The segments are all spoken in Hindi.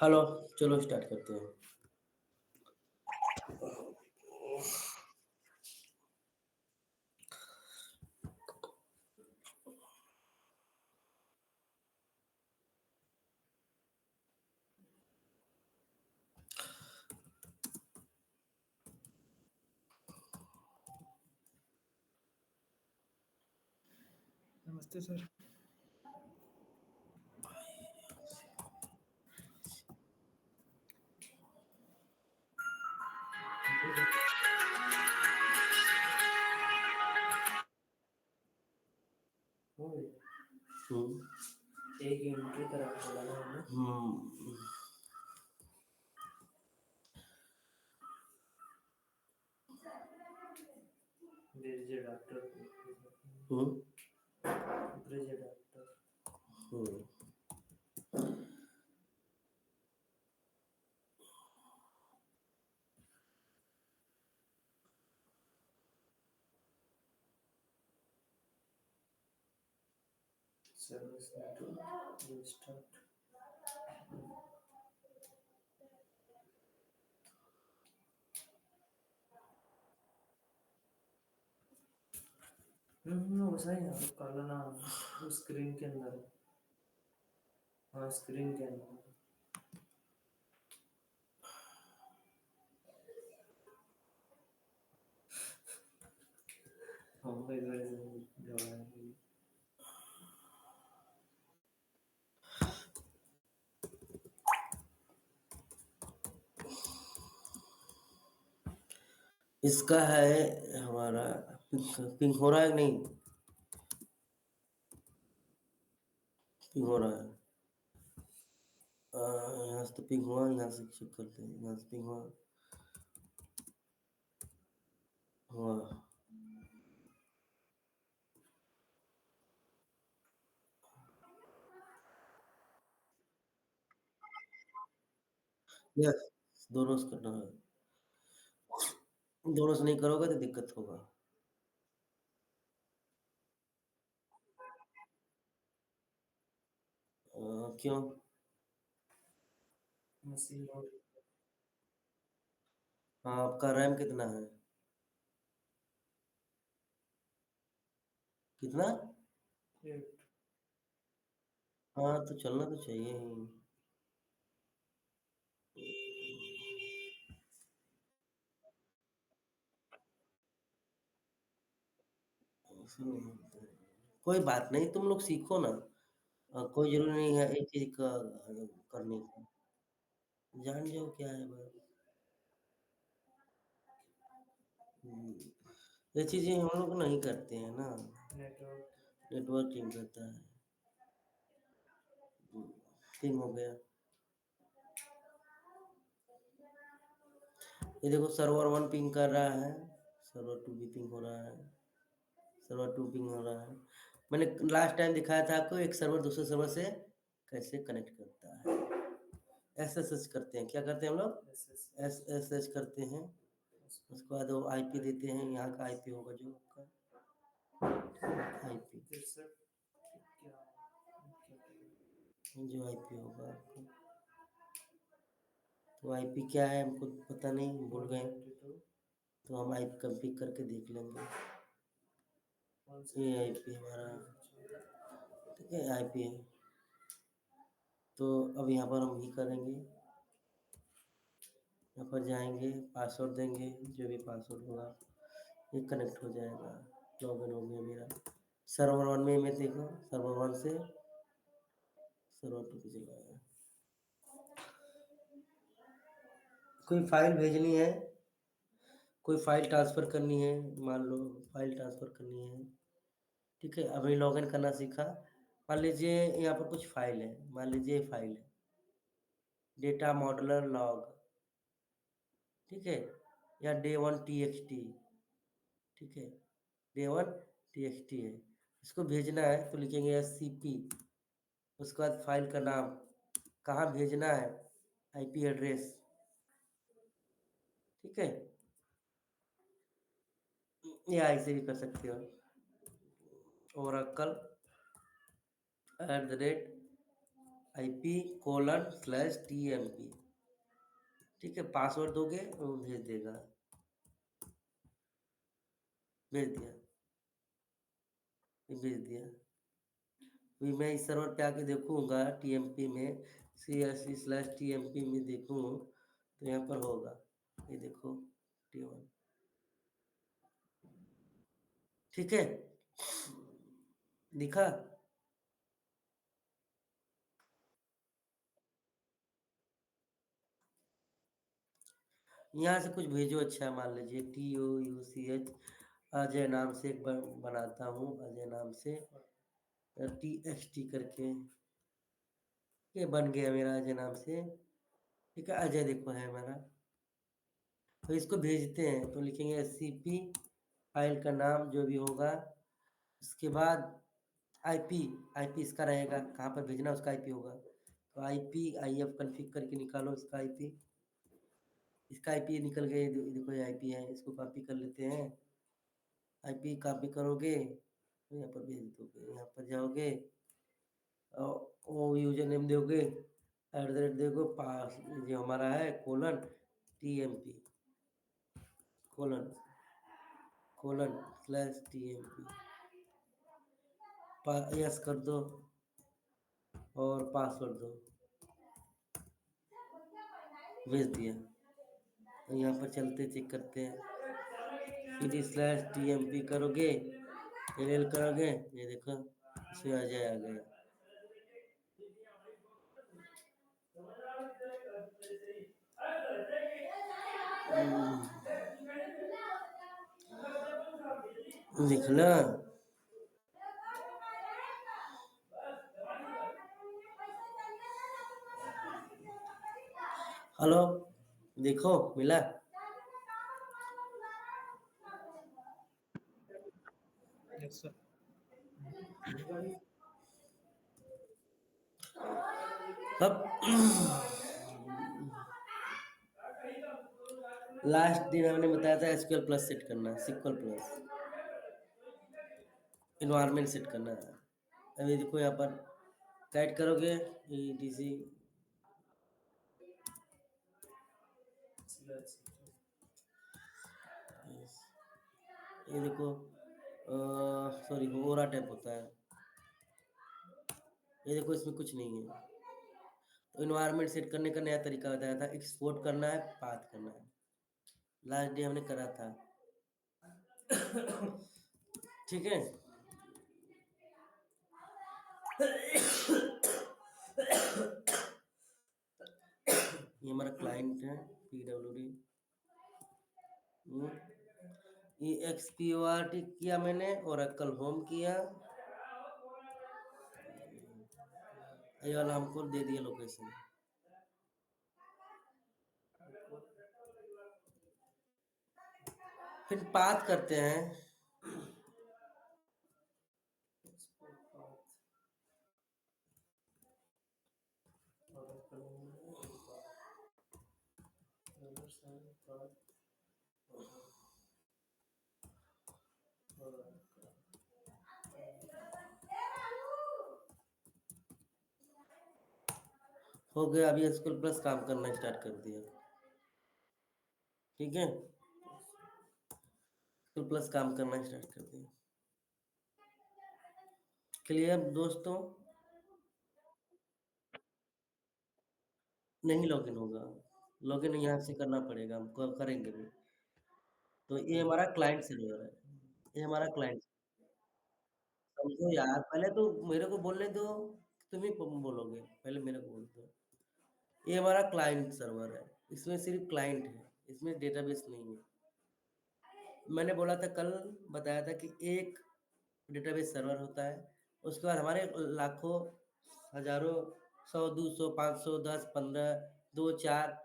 हेलो, चलो स्टार्ट करते हैं। नमस्ते सर। हम्म एक यूनिट की तरफ बोला ना हमने। हम्म ब्रिज डॉक्टर हम्म ब्रिज डॉक्टर हम्म सर्विस नेटवर्क स्टार्ट। वैसा ही है काला ना स्क्रीन के अंदर है। हाँ स्क्रीन के अंदर हाँ भाई भाई इसका है हमारा पिंक पिंक हो रहा है कि नहीं? पिंक हो रहा है। यहाँ से तो पिंक हुआ, यहाँ से चेक करते हैं। यहाँ से पिंक हुआ हुआ यस, दोनों से करना है। दोनों से नहीं करोगे तो दिक्कत होगा। क्यों? मशीन लोड हाँ, आपका रैम कितना है? कितना? 8 हाँ, तो चलना तो चाहिए ही। कोई बात नहीं, तुम लोग सीखो ना। कोई जरूरी नहीं है एक चीज का करने का। जान जाओ क्या है बस। हम्म, ये चीजें हम लोग नहीं करते हैं ना। नेटवर्क नेटवर्क टीम करता है। टीम हो गया। ये देखो, सर्वर 1 पिंग कर रहा है, सर्वर 2 भी पिंग हो रहा है, सर्वर 2 पिंग हो रहा है। मैंने लास्ट टाइम दिखाया था आपको एक सर्वर दूसरे सर्वर से कैसे कनेक्ट करता है। एसएसएच करते हैं। क्या करते हैं हम लोग? एस एस एसएसएच करते हैं। उसके बाद वो आईपी देते हैं, यहाँ का आईपी होगा जो आपका आईपी, क्या जो आईपी होगा आपका। तो आईपी क्या है हमको पता नहीं, भूल गए। 192 तो हम आईपी कंफिग करके देख लेंगे। ये आईपी हमारा, ठीक है, आईपी है। तो अब यहाँ पर हम ही करेंगे। यहाँ पर जाएंगे, पासवर्ड देंगे, जो भी पासवर्ड होगा ये कनेक्ट हो जाएगा। लॉगिन हो गया मेरा। सर्वर 1 में मैं देखो, सर्वर 1 से सर्वर 2 पे चला गया। कोई फाइल भेजनी है, कोई फाइल ट्रांसफर करनी है, मान लो फाइल ट्रांसफर करनी है, ठीक है। अभी लॉगिन करना सीखा। मान लीजिए यहाँ पर कुछ फाइल है, मान लीजिए ये फाइल है डेटा मॉडलर लॉग, ठीक है, या day1 txt, ठीक है, day1 txt है। इसको भेजना है तो लिखेंगे SCP। उसके बाद फाइल का नाम, कहाँ भेजना है, आईपी एड्रेस, ठीक है। ये ऐसे भी कर सकते हो। ओरेकल @ IP:/TMP, ठीक है, पासवर्ड दोगे वो भेज देगा। भेज दिया, ये भेज दिया। अभी मैं इस सर्वर पे आके देखूंगा टीएमपी में, CSC/TMP में देखूं तो यहाँ पर होगा, ये देखो T1, ठीक है, दिखा। यहाँ से कुछ भेजो, अच्छा मान लीजिए TOUCH, अजय नाम से एक बनाता हूँ, अजय नाम से TXT करके, ये बन गया मेरा अजय नाम से, ठीक है, अजय देखो है हमारा। तो इसको भेजते हैं तो लिखेंगे SCP, फाइल का नाम जो भी होगा, उसके बाद आईपी, आईपी इसका रहेगा, कहाँ पर भेजना है उसका आईपी होगा, तो आईपी IF कॉन्फ़िग करके निकालो इसका आईपी। इसका आईपी निकल गए, देखो ये आईपी है, इसको कॉपी कर लेते हैं। आईपी कॉपी करोगे तो यहाँ पर भेज दोगे, यहाँ पर जाओगे और वो यूजर नेम दोगे, @ पास जो हमारा है :TMP, :/TMP, यस कर दो और पासवर्ड दो, भेज दिया। तो यहाँ पर चलते चेक करते हैं, फिर /TMP करोगे, LL करोगे, ये देखो इसमें आ गया। लिखना, हेलो, देखो मिला। Yes sir. अब लास्ट दिन हमने बताया था SQL प्लस सेट करना, SQL प्लस इन्वायरमेंट सेट करना है। अभी देखो यहाँ पर टाइप करोगे EDC, ये देखो सॉरी ओरा टाइप होता है, ये देखो इसमें कुछ नहीं है। तो इन्वायरमेंट सेट करने का नया तरीका बताया था, एक्सपोर्ट करना है, पाथ करना है, लास्ट डे हमने करा था, ठीक है। ये हमारा क्लाइंट है PWD, EXPORT किया मैंने, ओरेकल होम किया, ये वाला हमको दे दिया लोकेशन। फिर पाथ करते हैं, हो गया। अभी SQL प्लस काम करना स्टार्ट कर दिया, ठीक है, SQL प्लस काम करना स्टार्ट कर दिया। क्लियर दोस्तों? नहीं लॉगिन होगा, लॉगिन यहाँ से करना पड़ेगा, हमको करेंगे भी। तो ये हमारा क्लाइंट सर्वर है, ये हमारा क्लाइंट, समझो यार, पहले तो मेरे को बोलने दो, तुम ही बोलोगे, पहले मेरे को बोल दो। ये हमारा क्लाइंट सर्वर है, इसमें सिर्फ क्लाइंट है, इसमें डेटाबेस नहीं है। मैंने बोला था कल, बताया था कि एक डेटाबेस सर्वर होता है, उसके बाद हमारे लाखों, हजारों, 100, 200, 500, 10, 15, 2, 4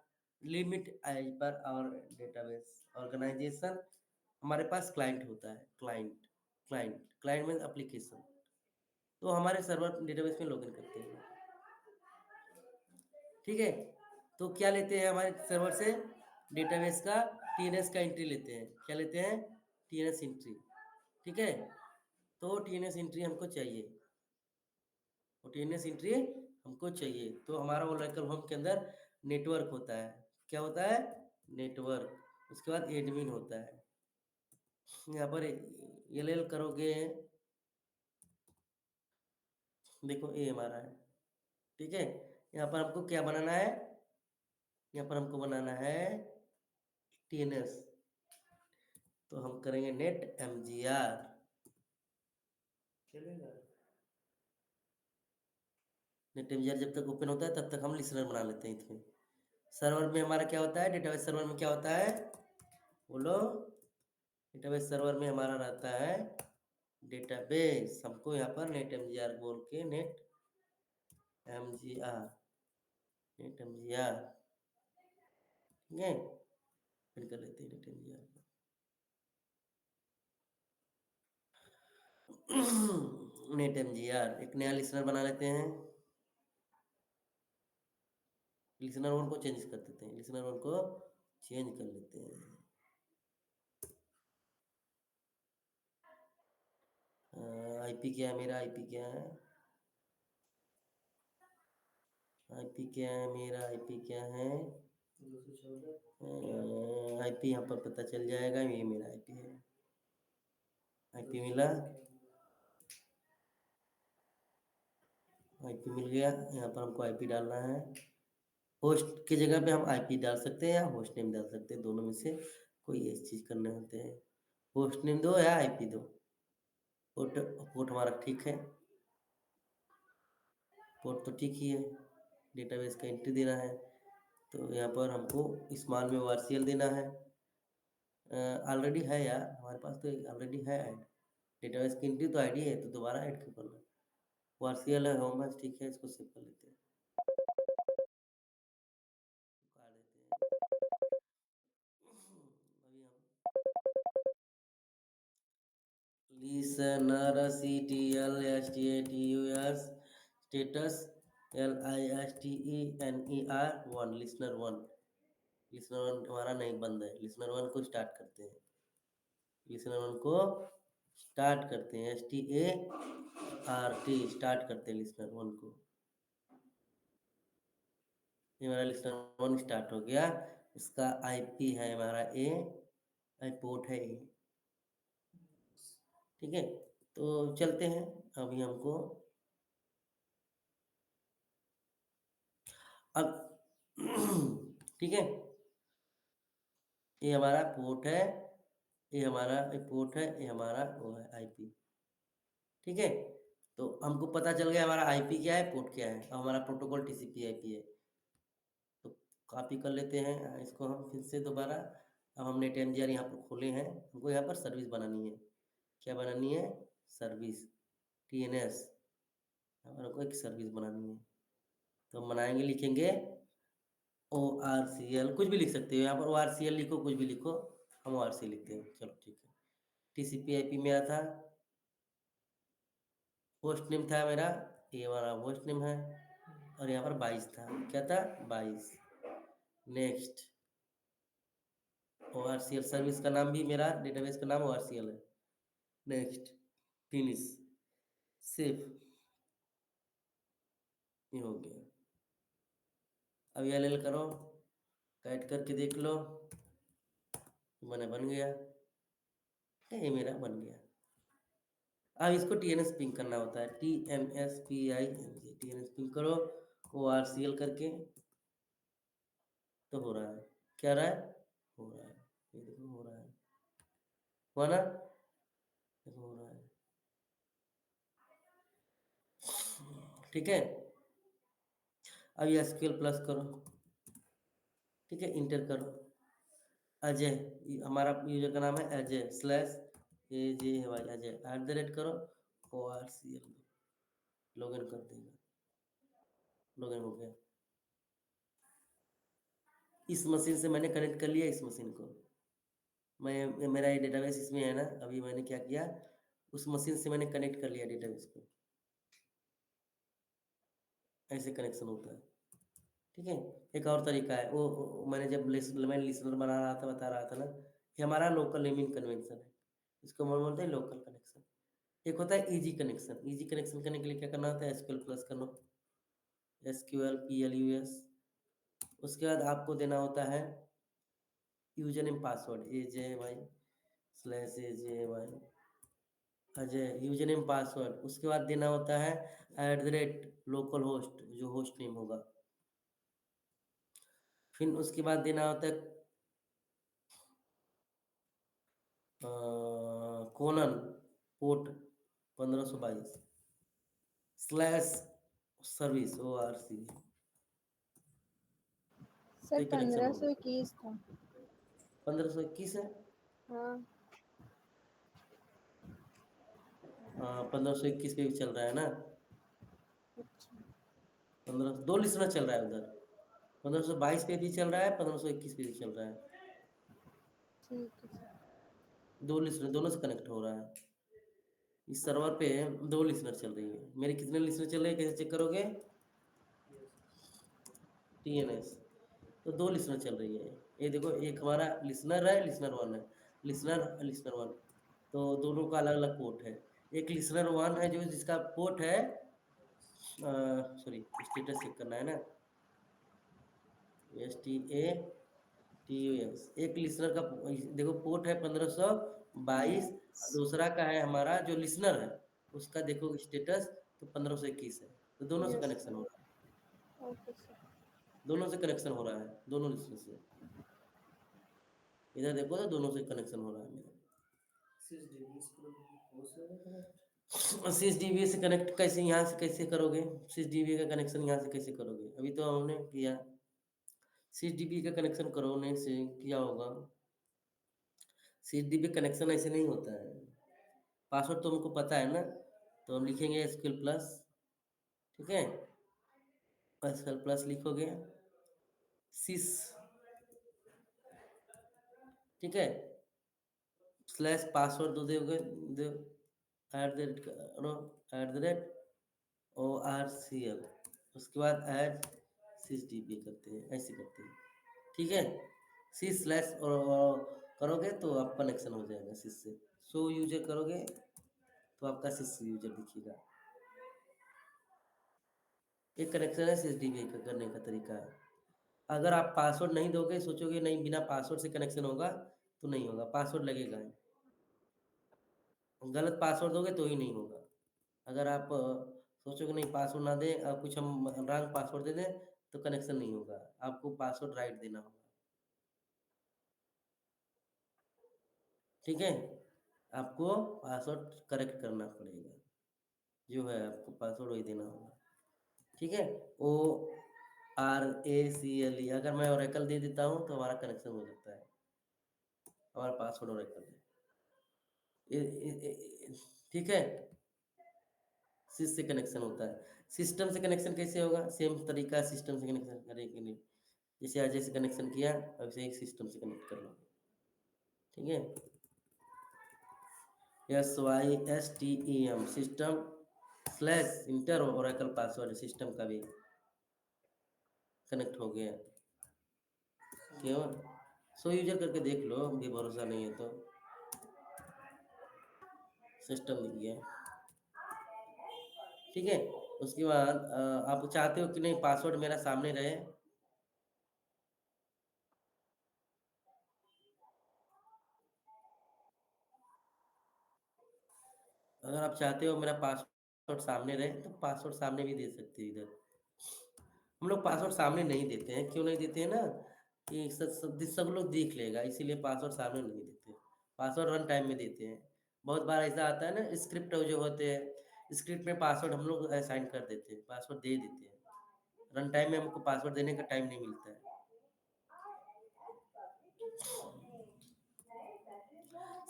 लिमिट एज पर और डेटाबेस ऑर्गेनाइजेशन, हमारे पास क्लाइंट होता है, क्लाइंट मीन्स एप्लीकेशन। तो हमारे सर्वर डेटाबेस में लॉगिन करते हैं, ठीक है। तो क्या लेते हैं हमारे सर्वर से, डेटाबेस का TNS का एंट्री लेते हैं, क्या लेते हैं, TNS एंट्री, ठीक है। तो TNS एंट्री हमको चाहिए, और TNS एंट्री हमको चाहिए, तो हमारा वो लोकल होम के अंदर नेटवर्क होता है। क्या होता है? नेटवर्क। उसके बाद एडमिन होता है। यहाँ पर एल करोगे, देखो ये हमारा है, ठीक है। यहाँ पर हमको क्या बनाना है? यहाँ पर हमको बनाना है टीएनएस, तो हम करेंगे नेट एमजीआर। चलेगा। नेट एमजीआर जब तक ओपन होता है तब तक हम लिसनर बना लेते हैं इसमें। सर्वर में हमारा क्या होता है? डेटाबेस सर्वर में क्या होता है? बोलो। डेटाबेस सर्वर में हमारा रहता है डेटाबेस। हमको यहाँ पर नेट एमजीआर बोल के नेट एमजीआर, नेट एमजीआर, ठीक है। फिर कर लेते हैं नेट एमजीआर को। नेट एमजीआर एक नया लिसनर बना लेते हैं। लिसनर वन को चेंज कर देते हैं, लिसनर वन को चेंज कर लेते हैं। आईपी क्या है मेरा? आईपी क्या है? आईपी क्या है मेरा? आईपी क्या है? 214। आईपी यहाँ पर पता चल जाएगा, ये मेरा आईपी है। आईपी मिला, आईपी मिल गया। यहाँ पर हमको आईपी डालना है। होस्ट की जगह पे हम आईपी डाल सकते हैं या होस्ट नेम डाल सकते हैं, दोनों में से कोई एक चीज करने होते हैं। होस्ट नेम दो या आईपी दो। पोर्ट पोर्ट हमारा ठीक है, पोर्ट तो ठीक ही है। डेटाबेस का एंट्री देना है, तो यहाँ पर हमको स्मॉल में वार्सियल देना है। ऑलरेडी है यार, हमारे पास तो ऑलरेडी है ऐड। डेटाबेस की एंट्री तो आईडी है, तो दोबारा ऐड क्यों करना? वार्सियल है होम बस, ठीक है, इसको सेव कर लेते हैं, काट देते हैं। अभी हम listener CTLSTATUS status LISTENER one, listener one. Listener one हमारा नहीं बंद है, लिसनर वन को स्टार्ट करते हैं। लिसनर वन को स्टार्ट करते हैं, START स्टार्ट करते हैं लिसनर वन को। ये हमारा लिसनर वन स्टार्ट हो गया। इसका आईपी है हमारा ए, पोर्ट है ए, ठीक है। तो चलते हैं अभी हमको। अब ठीक है, ये हमारा पोर्ट है, ये हमारा पोर्ट है, ये हमारा वो है आईपी, ठीक है। तो हमको पता चल गया हमारा आईपी क्या है, पोर्ट क्या है, और हमारा प्रोटोकॉल टीसीपी आईपी है। तो कॉपी कर लेते हैं इसको हम फिर से दोबारा। अब हमने टेमजीआर यहाँ पर खोले हैं, हमको यहाँ पर सर्विस बनानी है। क्या बनानी है? Service, TNS. हमारे को एक सर्विस बनानी है, तो हम बनाएंगे, लिखेंगे ORCL, कुछ भी लिख सकते हो यहाँ पर, ORCL लिखो, कुछ भी लिखो, हम ORCL लिखते हैं, चलो ठीक है। टीसीपी आईपी मेरा था, होस्ट नेम था मेरा, ये हमारा होस्ट नेम है, और यहाँ पर 22 था। क्या था? 22। नेक्स्ट, ORCL सर्विस का नाम भी मेरा, डेटाबेस का नाम ORCL है। नेक्स्ट, फिनिश, सेव, ये हो गया। अब एल करो, काट करके देख लो, मैंने बन गया, ये मेरा बन गया। अब इसको टीएनएस पिंग करना होता है, TMSPING, टीएनएस पिंग करो ORCL करके, तो हो रहा है। क्या रहा है? हो रहा है, ये देखो हो रहा है, हुआ ना? देखो हो रहा है, ठीक है। अब ये SQL प्लस करो, ठीक है, इंटर करो। अजय, हमारा यूजर का नाम है अजय, स्लैश AJ है भाई, अजय @ करो, ORCL लॉगिन कर देगा। लॉगिन हो गया। इस मशीन से मैंने कनेक्ट कर लिया इस मशीन को। मैं, मेरा ये डेटाबेस इसमें है ना, अभी मैंने क्या किया, उस मशीन से मैंने कनेक्ट कर लिया डेटाबेस को। ऐसे कनेक्शन होता है, ठीक है। एक और तरीका है, मैंने जब मैं लिसनर बना रहा था, बता रहा था ना, ये हमारा लोकल नेमिंग कन्वेंशन है, इसको हम बोलते हैं लोकल कनेक्शन। एक होता है इजी कनेक्शन। इजी कनेक्शन करने के लिए क्या करना होता है? SQL प्लस करना, SQL PLUS। उसके बाद आपको देना होता है user name password AJY/AJY Ajay user name password. उसके बाद देना होता है लोकल होस्ट जो होस्ट नेम होगा। फिर उसके बाद देना होता है colon port 1522 slash service ORC। Sir तो कनेक्शन पंद्रह होगा। सौ इक्कीस था। 1521 है। हाँ। हाँ 1521 पे भी चल रहा है ना। अच्छा। 2 लिसनर चल रहा है उधर। 1522 पे भी चल रहा है, 1521 पे भी चल रहा है। ठीक है सर। 2 लिसनर दोनों से कनेक्ट हो रहा है। इस सर्वर पे 2 लिसनर चल रही है। मेरे कितने लिसनर चल रहे हैं कैसे चेक करोगे? TNS तो 2 लिसनर चल रही है। ये देखो एक हमारा लिसनर है, लिसनर 1 है। लिसनर 1 तो दोनों का अलग अलग पोर्ट है। एक लिसनर 1 है जो जिसका पोर्ट है सॉरी स्टेटस चेक करना है ना। STATUS एक लिसनर का देखो पोर्ट है 1522। दूसरा का है हमारा जो लिसनर है उसका देखो स्टेटस तो 1521 है। तो दोनों से यस कनेक्शन सर। हो रहा है। Okay sir. दोनों से कनेक्शन हो रहा है, दोनों लिसनर से। इधर देखो तो दोनों से कनेक्शन हो रहा है मेरा। 6 DB से कनेक्ट कैसे यहाँ से कैसे करोगे? 6 DB का कनेक्शन यहाँ से कैसे करोगे? अभी तो हमने किया 6 DB का कनेक्शन करोगे से किया होगा। 6 DB कनेक्शन ऐसे नहीं होता है। पासवर्ड तो हमको पता है ना, तो हम लिखेंगे SQL प्लस। ठीक है, SQL प्लस लिखोगे सिस। ठीक है, स्लैश पासवर्ड दो दोगे दो @@ORCL। उसके बाद ऐड 6 DB करते हैं, ऐसे करते हैं। ठीक है, सी स्लैश और करोगे तो आप कनेक्शन हो जाएगा सिस से। सो यूजर करोगे तो आपका सिस यूजर दिखेगा। एक कनेक्शन है 6 DB का करने का तरीका है। अगर आप पासवर्ड नहीं दोगे, सोचोगे नहीं बिना पासवर्ड से कनेक्शन होगा, तो नहीं होगा, पासवर्ड लगेगा ही। गलत पासवर्ड दोगे तो ही नहीं होगा। अगर आप सोचोगे नहीं पासवर्ड ना दें, कुछ हम रॉन्ग पासवर्ड दे दें तो कनेक्शन नहीं होगा। आपको पासवर्ड राइट देना होगा। ठीक है, आपको पासवर्ड करेक्ट करना पड़ेगा। जो है आपको पासवर्ड वही देना होगा। ठीक है, ORACLE अगर मैं ओरेकल दे देता हूँ तो हमारा कनेक्शन हो जाता है। हमारा पासवर्ड ओरेकल है। ठीक है, सिस से कनेक्शन होता है। सिस्टम से कनेक्शन कैसे होगा? सेम तरीका सिस्टम से कनेक्शन करने के लिए। जैसे अजय से कनेक्शन किया वैसे एक सिस्टम से कनेक्ट कर लो। ठीक है, SYSTEM system slash inter Oracle password system का भी कनेक्ट हो गया। क्यों? सो यूजर करके देख लो, भी भरोसा नहीं है तो। सिस्टम दिख गया। ठीक है, उसके बाद आप चाहते हो कि नहीं पासवर्ड मेरा सामने रहे। अगर आप चाहते हो मेरा पासवर्ड सामने रहे तो पासवर्ड सामने भी दे सकते हो इधर। हम लोग पासवर्ड सामने नहीं देते हैं। क्यों नहीं देते हैं ना, कि सब लोग देख लेगा, इसीलिए पासवर्ड सामने नहीं देते। पासवर्ड रन टाइम में देते हैं। बहुत बार ऐसा आता है ना, स्क्रिप्ट जो होते हैं स्क्रिप्ट में पासवर्ड हम लोग असाइन कर देते हैं, पासवर्ड दे देते हैं। रन टाइम में हमको पासवर्ड देने का टाइम नहीं मिलता है।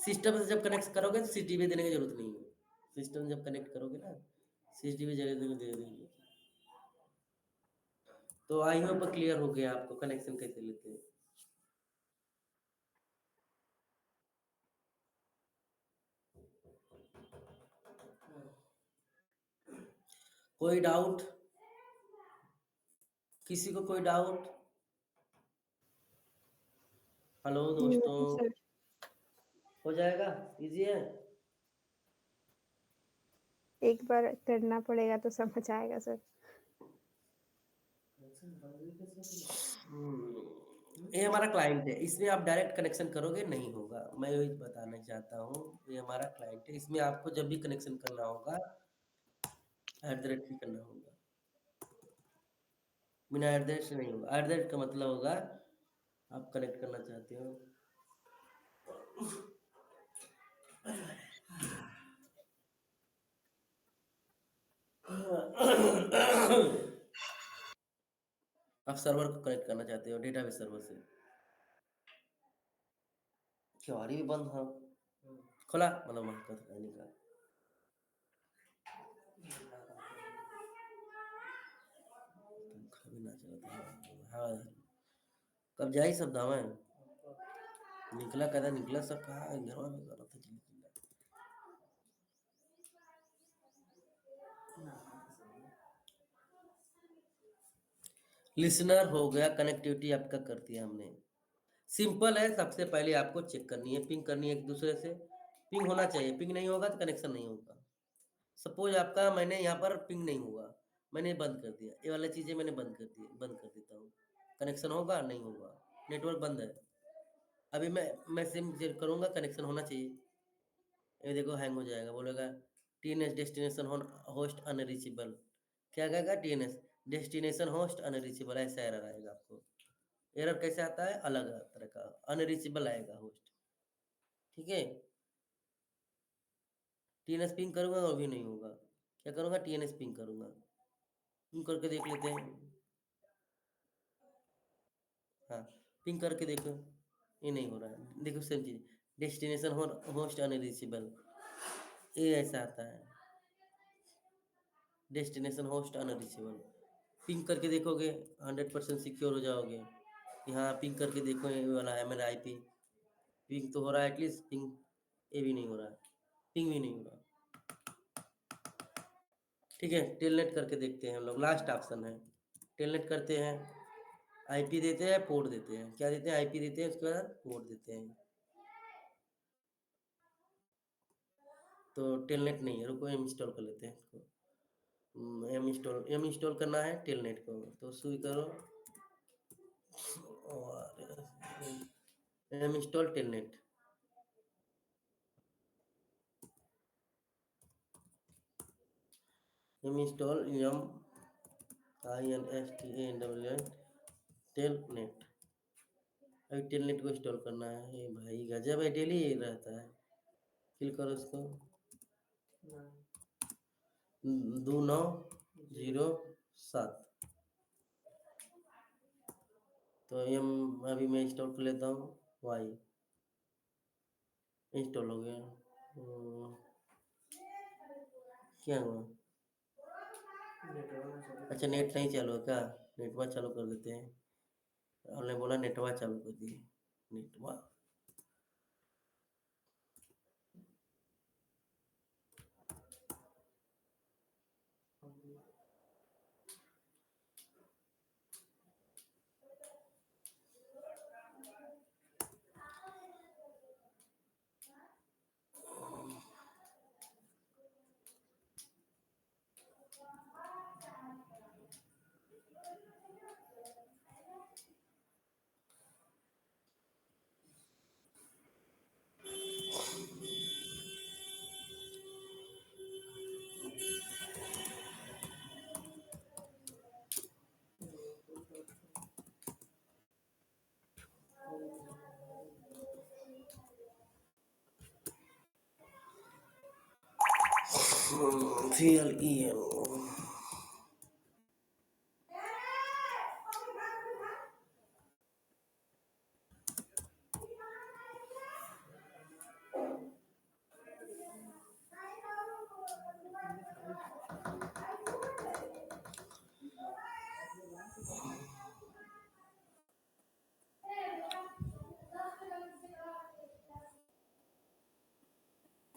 सिस्टम से जब कनेक्ट करोगे तो 6 DB देने की जरूरत नहीं है। सिस्टम जब कनेक्ट करोगे ना 6 DB जगह दे देंगे। तो आई होप क्लियर हो गया आपको कनेक्शन कैसे लेते हैं। कोई डाउट? किसी को कोई डाउट? हेलो दोस्तों, नहीं सर। हो जाएगा, इजी है। एक बार करना पड़ेगा तो समझ आएगा सर। ये हमारा क्लाइंट है, इसमें आप डायरेक्ट कनेक्शन करोगे नहीं होगा, मैं वही बताना चाहता हूँ। ये हमारा क्लाइंट है, इसमें आपको जब भी कनेक्शन करना होगा @ ही करना होगा, बिना @ से नहीं होगा। @ का मतलब होगा आप कनेक्ट करना चाहते हो। आप सर्वर को कनेक्ट करना चाहते हो डेटाबेस सर्वर से। क्वारी भी बंद हो खोला मतलब मन कर नहीं का कभी ना चलता है। हाँ कब जाई सब दावा निकला कदा निकला सब कहा घर में कर रहा था चिल्ला लिसनर हो गया, कनेक्टिविटी आपका कर दिया हमने। सिंपल है, सबसे पहले आपको चेक करनी है, पिंग करनी है एक दूसरे से। पिंग होना चाहिए, पिंग नहीं होगा तो कनेक्शन नहीं होगा। सपोज आपका मैंने यहाँ पर पिंग नहीं हुआ, मैंने बंद कर दिया, ये वाली चीजें मैंने बंद कर दी, बंद कर देता हूँ। कनेक्शन होगा नहीं होगा, नेटवर्क बंद है। अभी मैं सिम करूंगा, कनेक्शन होना चाहिए। ये देखो हैंग हो जाएगा, बोलेगा टीएनएस डेस्टिनेशन होस्ट अनरीचेबल। क्या कहेगा? टीएनएस डेस्टिनेशन होस्ट अनरीचेबल, ऐसा एरर आएगा आपको। एरर कैसे आता है? अलग तरह का अनरीचेबल आएगा होस्ट। ठीक है, टीएनएस पिंग करूंगा वो भी नहीं होगा। क्या करूंगा? टीएनएस पिंग करूंगा, पिंग करके देख लेते हैं। हाँ पिंग करके देखो, ये नहीं हो रहा है। देखो सेम चीज, डेस्टिनेशन होस्ट अनरीचेबल, ये ऐसा आता है, डेस्टिनेशन होस्ट अनरीचेबल। पिंग करके देखोगे 100% सिक्योर हो जाओगे। यहाँ पिंग करके देखो, ये वाला है मेरा आईपी, पिंग तो हो रहा है एटलीस्ट, पिंग ये भी नहीं हो रहा है, पिंग भी नहीं हो रहा। ठीक है, टेलनेट करके देखते हैं हम लोग, लास्ट ऑप्शन है। टेलनेट करते हैं, आईपी देते हैं, पोर्ट देते हैं। क्या देते हैं? आईपी देते हैं, उसके बाद पोर्ट देते हैं। तो टेलनेट नहीं है, रुको एम इंस्टॉल कर लेते हैं इसको। एम इंस्टॉल करना है टेलनेट को, तो शुरू करो और एम इंस्टॉल टेलनेट। एम इंस्टॉल एम INSTALN टेलनेट। अभी टेलनेट को इंस्टॉल करना है। ये भाई गजब है, डेली ये रहता है। फिल करो इसको, 2907। तो एम अभी मैं इंस्टॉल कर लेता हूँ। वाई इंस्टॉल हो गया। क्या हुआ? अच्छा नेट नहीं चालू है क्या? नेटवर्क चालू कर देते हैं। हमने बोला नेटवर्क चालू कर दिए, नेटवर्क। CLEM।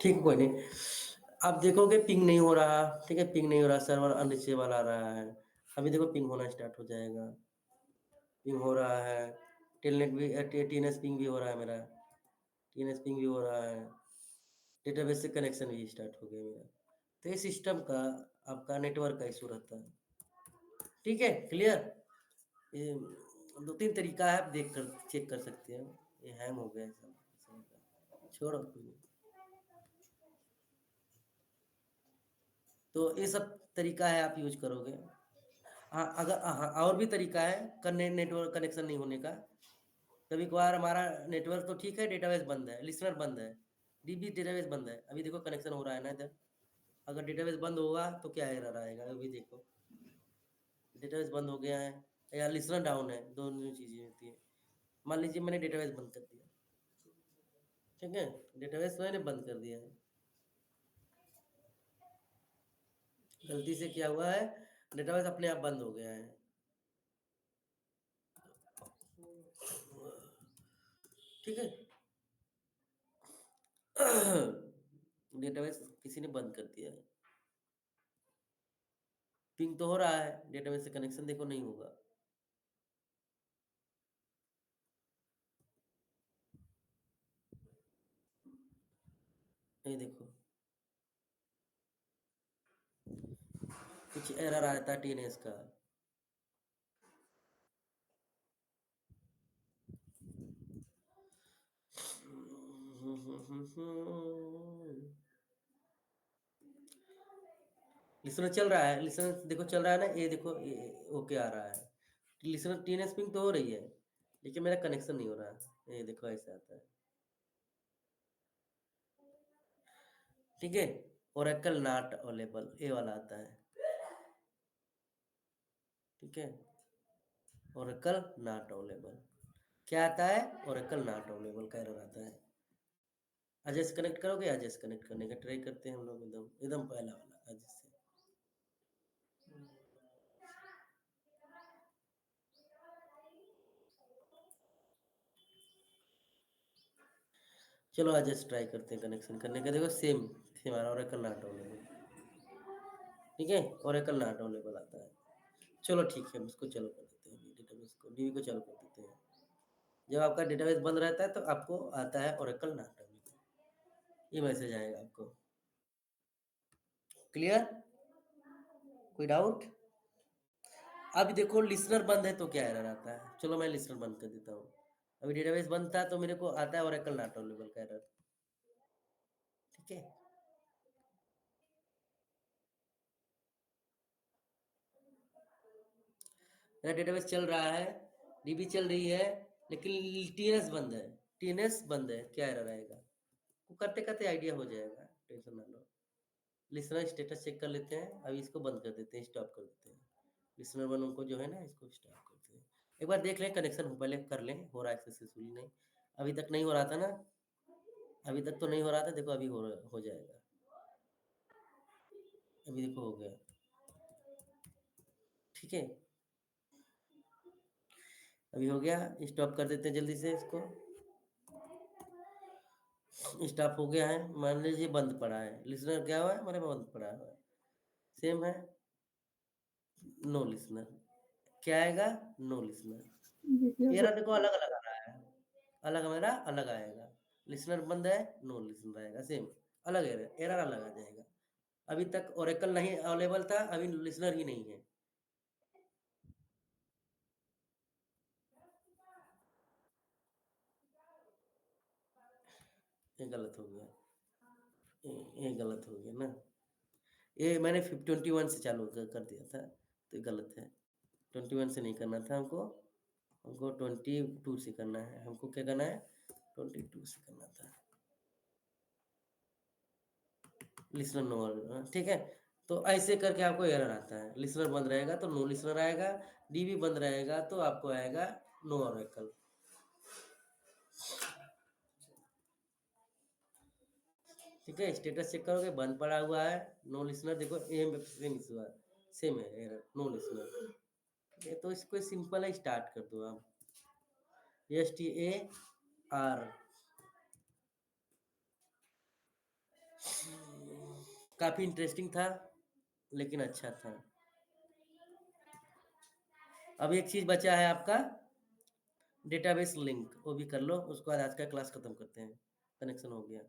ठीक है, कोई नहीं। आप देखोगे पिंग नहीं हो रहा। ठीक है, पिंग नहीं हो रहा, सर्वर अनरीचेबल आ रहा है। अभी देखो पिंग होना स्टार्ट हो जाएगा, पिंग हो रहा है। टेलनेट भी टीएनएस पिंग भी हो रहा है मेरा, टीएनएस पिंग भी हो रहा है। डेटाबेस से कनेक्शन भी स्टार्ट हो गया मेरा। तो ये सिस्टम का आपका नेटवर्क का इशू रहता है। ठीक है, क्लियर? ये 2-3 तरीका है, आप देख कर चेक कर सकते हो। ये हैंग हो गया है सब, छोड़ो कोई नहीं। तो ये सब तरीका है, आप यूज़ करोगे। हाँ, अगर हाँ, और भी तरीका है करने नेटवर्क कनेक्शन नहीं होने का। कभी-कभार हमारा नेटवर्क तो ठीक है, डेटाबेस बंद है, लिस्टनर बंद है, डीबी डेटाबेस बंद है। अभी देखो कनेक्शन हो रहा है ना इधर। अगर डेटाबेस बंद होगा तो क्या एरर आएगा, अभी देखो। डेटाबेस बंद हो गया है या लिसनर डाउन है, दोनों चीज़ें होती हैं। मान लीजिए मैंने डेटाबेस बंद कर दिया, ठीक है? डेटाबेस मैंने बंद कर दिया है। गलती से क्या हुआ है, डेटाबेस अपने आप बंद हो गया है। ठीक है? डेटाबेस किसी ने बंद कर दिया है। पिंग तो हो रहा है, डेटाबेस से कनेक्शन देखो नहीं होगा। ये देखो, कुछ एरर आता है टीएनएस का। लिसनर चल रहा है, लिसनर देखो चल रहा है ना, ये देखो ये ओके आ रहा है। लिसनर टीएनएस पिंग तो हो रही है, लेकिन मेरा कनेक्शन नहीं हो रहा है। ये देखो ऐसे आता है, ठीक है? ओरेकल नॉट अवेलेबल, ये वाला आता है, ठीक है? ओरेकल नॉट अवेलेबल क्या आता है? ओरेकल नॉट अवेलेबल का एरर आता है। अजय से कनेक्ट करोगे, अजय से कनेक्ट करने का ट्राई करते हैं हम लोग, एकदम एकदम पहला वाला अजय से। चलो अजय से ट्राई करते हैं कनेक्शन करने का। देखो सेम सेम आ रहा है, ओरेकल नॉट अवेलेबल, ठीक है? ओरेकल नॉट अवेलेबल आता है। चलो ठीक है, हम इसको चालू कर देते हैं, डेटाबेस को, डीबी को चालू कर देते हैं। जब आपका डेटाबेस बंद रहता है तो आपको आता है ओरेकल नॉट अवेलेबल, ये मैसेज आएगा आपको। क्लियर? कोई डाउट? अब देखो लिसनर बंद है तो क्या एरर आता है। चलो मैं लिसनर बंद कर देता हूँ। अभी डेटाबेस बंद था तो मेरे को आता है ओरेकल नॉट अवेलेबल का एरर, ठीक है? मेरा डेटाबेस चल रहा है, डीबी चल रही है, लेकिन टीएनएस बंद है। टीएनएस बंद है, क्या एरर आएगा? वो करते करते आइडिया हो जाएगा, टेंशन ना लो। लिसनर स्टेटस चेक कर लेते हैं, अभी इसको बंद कर देते हैं, स्टॉप कर देते हैं। लिसनर वन को जो है ना, इसको स्टॉप करते हैं। एक बार देख लें कनेक्शन हो, पहले कर लें हो रहा है सक्सेसफुली नहीं। अभी तक नहीं हो रहा था ना, अभी तक तो नहीं हो रहा था, देखो अभी हो जाएगा। अभी देखो हो गया, ठीक है? अभी हो गया, स्टॉप कर देते हैं जल्दी से इसको। स्टॉप हो गया है, मान लीजिए बंद पड़ा है, लिसनर क्या हुआ है हमारे बंद पड़ा हुआ है, सेम है, नो लिसनर। क्या आएगा? No listener. वीडियो एरर देखो अलग अलग आ रहा है, अलग मेरा अलग आएगा। लिसनर बंद है, नो लिसनर आएगा, सेम अलग एरर, एरर अलग आ जाएगा। अभी तक ओरेकल नहीं अवेलेबल था, अभी लिसनर ही नहीं है। ये गलत हो गया, ये गलत हो गया ना। ये मैंने 21 से चालू कर दिया था, तो ये गलत है। 21 से नहीं करना था हमको, हमको 22 से करना है। हमको क्या करना है? 22 से करना था। लिसनर नो, ठीक है? तो ऐसे करके आपको एरर आता है। लिसनर बंद रहेगा तो नो लिसनर आएगा, डीबी बंद रहेगा तो आपको आएगा नो ऑरेकल। ठीक है? स्टेटस चेक करोगे, बंद पड़ा हुआ है, नो लिसनर, देखो एम सेम हुआ, सेम है एरर, नो लिसनर। ये तो इसको सिंपल है, स्टार्ट कर दो आप, STAR। काफी इंटरेस्टिंग था, लेकिन अच्छा था। अब एक चीज बचा है आपका, डेटाबेस लिंक, वो भी कर लो, उसके बाद आज का क्लास खत्म करते हैं। कनेक्शन हो गया,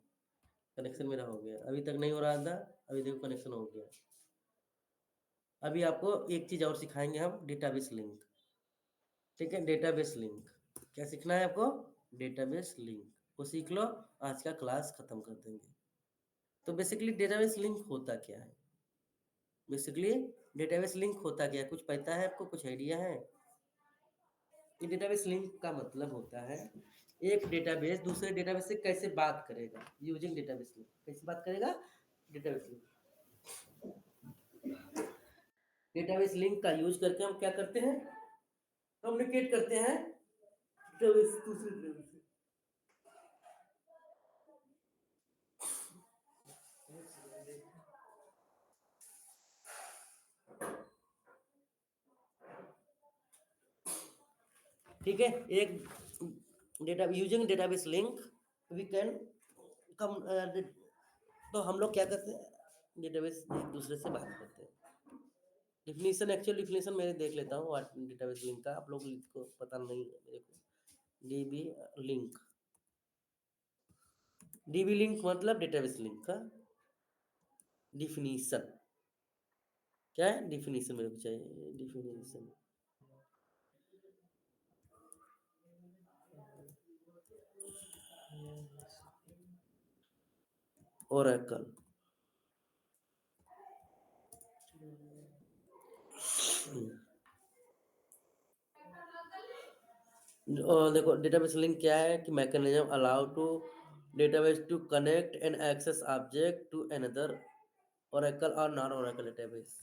कनेक्शन मेरा हो गया, अभी तक नहीं हो रहा था, अभी देखो कनेक्शन हो गया। अभी आपको एक चीज और सिखाएंगे हम, डेटाबेस लिंक। ठीक है, डेटाबेस लिंक क्या सीखना है आपको? डेटाबेस लिंक वो सीख लो, आज का क्लास खत्म कर देंगे। तो बेसिकली डेटाबेस लिंक होता क्या है? बेसिकली डेटाबेस लिंक होता क्या है, कुछ पता है आपको, कुछ आइडिया है? ये डेटाबेस लिंक का मतलब होता है एक डेटाबेस दूसरे डेटाबेस से कैसे बात करेगा, यूजिंग डेटाबेस लिंक। कैसे बात करेगा? Database link. डेटाबेस लिंक का यूज करके हम क्या करते हैं? कम्युनिकेट करते हैं डेटाबेस दूसरे डेटाबेस से। ठीक है, एक data using database link we can come. तो हम लोग क्या करते हैं? डेटाबेस एक दूसरे से बात करते हैं। डिफिनीशन, एक्चुअल डिफिनीशन मैं देख लेता हूँ व्हाट डेटाबेस लिंक का, आप लोग को पता नहीं है मेरे को। डीबी लिंक, डीबी लिंक मतलब डेटाबेस लिंक का डिफिनीशन क्या है? डिफिनीशन मेरे को चाहिए, डिफिनीशन। ओरेकल, देखो डेटाबेस लिंक क्या है कि mechanism allow to database to connect and access object to another Oracle or non Oracle database.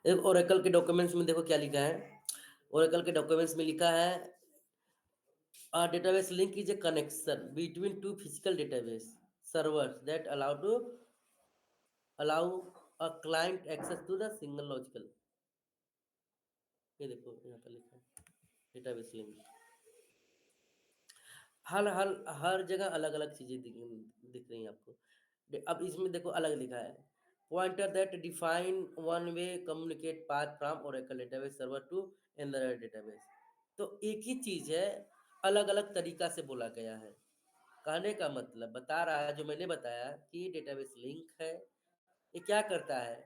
एक ओरेकल के डॉक्यूमेंट्स में देखो क्या लिखा है। ओरेकल के डॉक्यूमेंट्स में लिखा है a database link is a connection between two physical database servers that allow a client access to the single logical। ये देखो यहाँ पर लिखा है डेटाबेस लिंक। हर जगह अलग अलग चीजें दिख रही हैं आपको। अब इसमें देखो अलग लिखा है pointer that define one way communicate path from Oracle database server to another database. तो एक ही चीज है, अलग अलग तरीका से बोला गया है। कहने का मतलब बता रहा है, जो मैंने बताया कि डेटाबेस लिंक है, ये क्या करता है?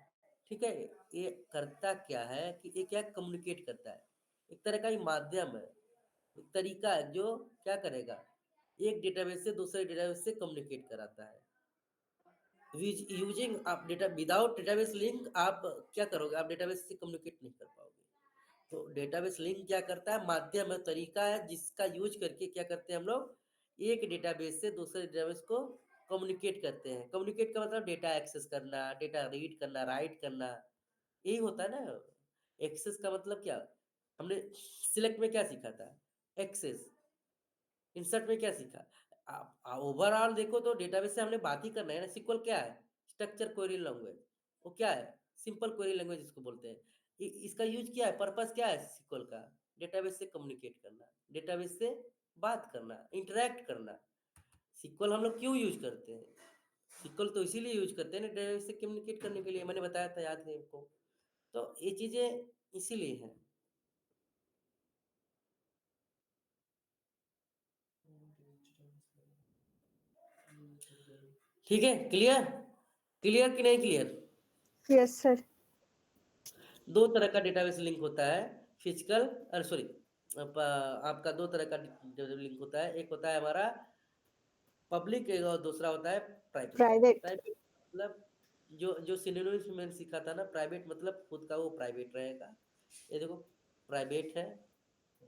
ठीक है, ये करता क्या है कि ये क्या कम्युनिकेट करता है, एक तरह का ही माध्यम है, एक तरीका है जो क्या करेगा, एक डेटाबेस से दूसरे डेटाबेस से कम्युनिकेट कराता है। यूजिंग आप डेटा विदाउट डेटाबेस लिंक आप क्या करोगे? आप डेटाबेस से कम्युनिकेट नहीं कर पाओगे। तो डेटाबेस लिंक क्या करता है? माध्यम है, तरीका है जिसका यूज करके क्या करते हैं हम लोग? एक डेटाबेस से दूसरे डेटाबेस को कम्युनिकेट करते हैं। कम्युनिकेट का मतलब डेटा एक्सेस करना, डेटा रीड करना, राइट करना, यही होता है ना। एक्सेस का मतलब क्या? हमने सिलेक्ट में क्या सीखा था? एक्सेस। इंसर्ट में क्या सीखा? आप ओवरऑल देखो तो डेटाबेस से हमने बात ही करना है ना। सिक्वल क्या है? Structure query language. वो क्या है? सिंपल क्वेरी लैंग्वेज इसको बोलते हैं। इसका यूज क्या है? पर्पस क्या है सिक्वल का? डेटाबेस से कम्युनिकेट करना, डेटाबेस से बात करना, इंटरेक्ट करना। सिक्वल हम लोग क्यों यूज करते हैं? सिक्वल तो इसीलिए यूज करते हैं ना, डेटाबेस से कम्युनिकेट करने के लिए। मैंने बताया था, याद है आपको? तो ये चीजें इसीलिए हैं। ठीक है, क्लियर? क्लियर कि नहीं क्लियर? Yes sir. दो तरह का डेटाबेस लिंक होता है, फिजिकल, सॉरी, आपका दो तरह का लिंक होता है। एक होता है हमारा पब्लिक और दूसरा होता है प्राइवेट। प्राइवेट। प्राइवेट मतलब जो जो सिनोनिम्स में मैंने सीखा था ना, प्राइवेट मतलब खुद का वो प्राइवेट रहेगा। ये देखो, प्राइवेट है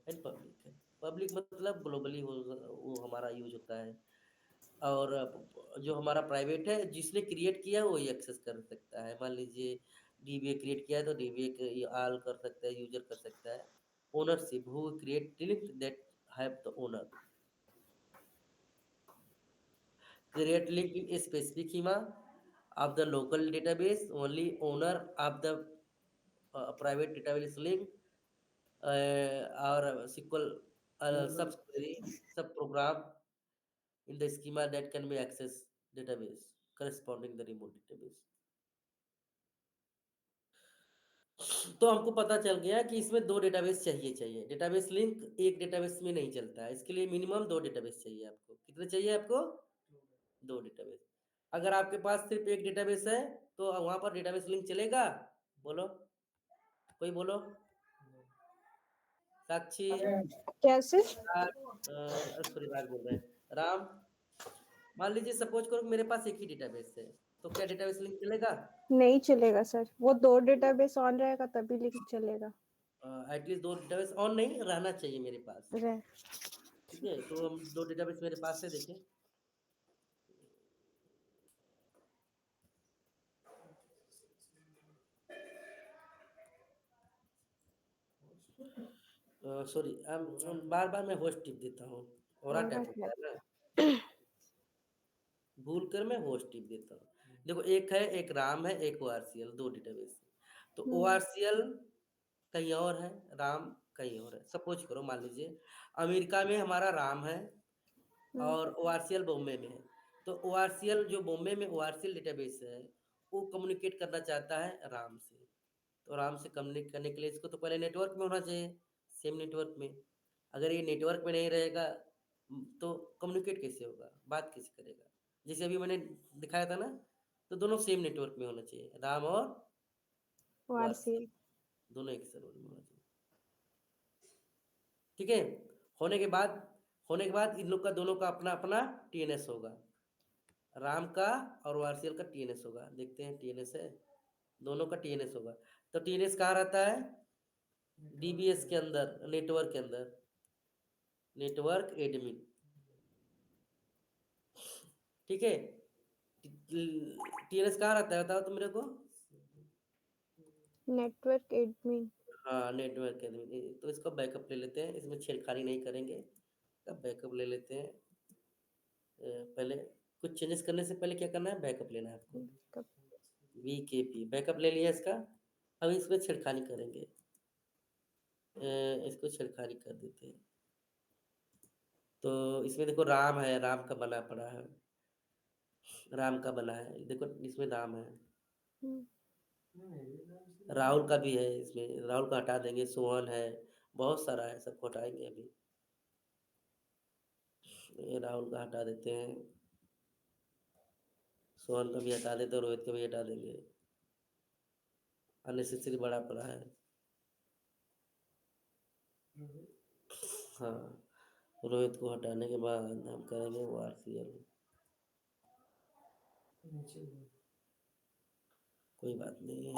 एंड पब्लिक है। पब्लिक मतलब ग्लोबली वो हमारा यूज होता है। और जो हमारा प्राइवेट है, जिसने क्रिएट किया है वही एक्सेस कर सकता है। मान लीजिए डीबीए क्रिएट किया है तो डीबीए ऑल कर सकता है, यूजर कर सकता है। Ownership, who create link that have the owner. Create link in specific schema of the local database, only owner of the private database link or SQL sub query sub program in the schema that can be accessed database corresponding the remote database। तो हमको पता चल गया कि इसमें 2 डेटाबेस चाहिए। डेटाबेस लिंक एक डेटाबेस में नहीं चलता है। इसके लिए मिनिमम 2 डेटाबेस चाहिए आपको। कितने चाहिए आपको? 2 डेटाबेस। अगर आपके पास सिर्फ़ 1 डेटाबेस है, तो वहाँ पर डेटाबेस लिंक चलेगा? बोलो, कोई बोलो। साक्षी, कैसे? सॉरी राज बोल रहे हैं। राम, मान लीजिए सपोज़ करो मेरे पास एक ही डेटाबेस है, तो क्या डेटाबेस लिंक चलेगा? नहीं चलेगा सर, वो 2 डेटाबेस ऑन रहेगा तभी लिंक चलेगा। एटलीस्ट 2 डेटाबेस ऑन नहीं रहना चाहिए मेरे पास। रहे ठीक है? तो हम 2 डेटाबेस मेरे पास है देखिए। सॉरी बार-बार मैं होस्ट टिप देता हूँ, औरा और टैप होता है ना, भूल कर मैं होस्ट टिप देता हूँ। देखो एक है, एक राम है, एक ओआरसीएल 2 डेटाबेस है। तो ओआरसीएल कहीं और है, राम कहीं और है। सपोज़ करो मान लीजिए अमेरिका में हमारा राम है और ओआरसीएल बॉम्बे में है। तो ओआरसीएल जो बॉम्बे में ओआरसीएल डेटाबेस है, वो कम्युनिकेट करना चाहता है राम से। तो आराम से कम्युनिकेट करने के लिए इसको तो पहले नेटवर्क में होना चाहिए, सेम नेटवर्क में। अगर ये नेटवर्क में नहीं रहेगा तो कम्युनिकेट कैसे होगा? बात कैसे करेगा? जैसे अभी मैंने दिखाया था ना, तो दोनों सेम नेटवर्क में होना चाहिए, राम और वारसी, वारसी। दोनों एक सर्वर में होना चाहिए। ठीक है? होने के बाद होने के बाद इन लोग का दोनों का अपना-अपना टीएनएस होगा। राम का और वारसीएल का टीएनएस होगा। देखते हैं टीएनएस है? दोनों का टीएनएस होगा। तो टीएनएस कहाँ रहता है? डीबीएस के अंदर, नेटवर्क के अंदर, नेटवर्क एडमिन। ठीक है? टीएनएस कहाँ रहता है बताओ तो मेरे को? Network admin. हाँ, नेटवर्क एडमिन। तो इसका बैकअप ले लेते हैं, इसमें छेड़खानी नहीं करेंगे। इसका बैकअप ले लेते हैं। पहले कुछ चेंजेस करने से पहले क्या करना है? बैकअप लेना है आपको। कब? वीकेपी बैकअप ले लिया इसका। अब इसमें छेड़खानी करेंगे। इसको छेड़खानी कर देते हैं। तो इसमें देखो राम है, राम का बना पड़ा है। राम का बना है, देखो इसमें राम है। राहुल का भी है इसमें, राहुल को हटा देंगे, सोहन है, बहुत सारा है, सबको हटाएँगे अभी। ये राहुल का हटा देते हैं, सोहन का भी हटा देते हैं, रोहित का भी हटा देंगे। अननेसेसरी बड़ा पड़ा है। हाँ, रोहित को हटाने के बाद हम करेंगे वारसीएल। कोई बात नहीं है।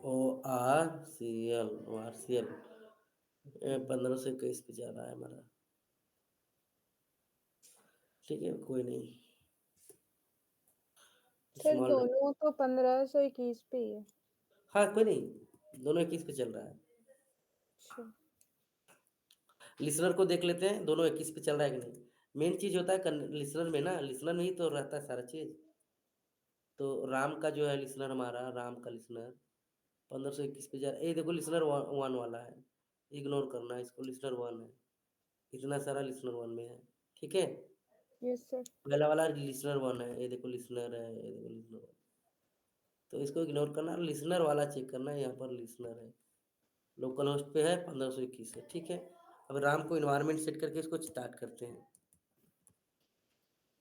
ओआरसीएल वारसीएल 15 से 21 पे जा रहा है हमारा। ठीक है, कोई नहीं। सर स्मॉल दोनों तो 1521 पे ही है। हाँ, कोई नहीं, दोनों 21 पे चल रहा है। अच्छा। लिसनर को देख लेते हैं, दोनों 21 पे चल रहा है कि नहीं। मेन चीज़ होता है लिसनर में ना, लिसनर में ही तो रहता है सारा चीज़। तो राम का जो है लिसनर हमारा, राम का लिसनर 1521 पे जा रहा है। ये देखो लिसनर वन वाला है, इग्नोर करना है इसको, लिसनर वन है। इतना सारा लिसनर वन में है। ठीक है? Yes sir. पहला वाला लिसनर वन है, ये देखो लिसनर है, ये देखो लिसनर वन। तो इसको इग्नोर करना, लिसनर वाला चेक करना है, यहाँ पर लिसनर है। लोकल होस्ट पे है 1521 है। ठीक है? अब राम को इन्वायरमेंट सेट करके इसको स्टार्ट करते हैं।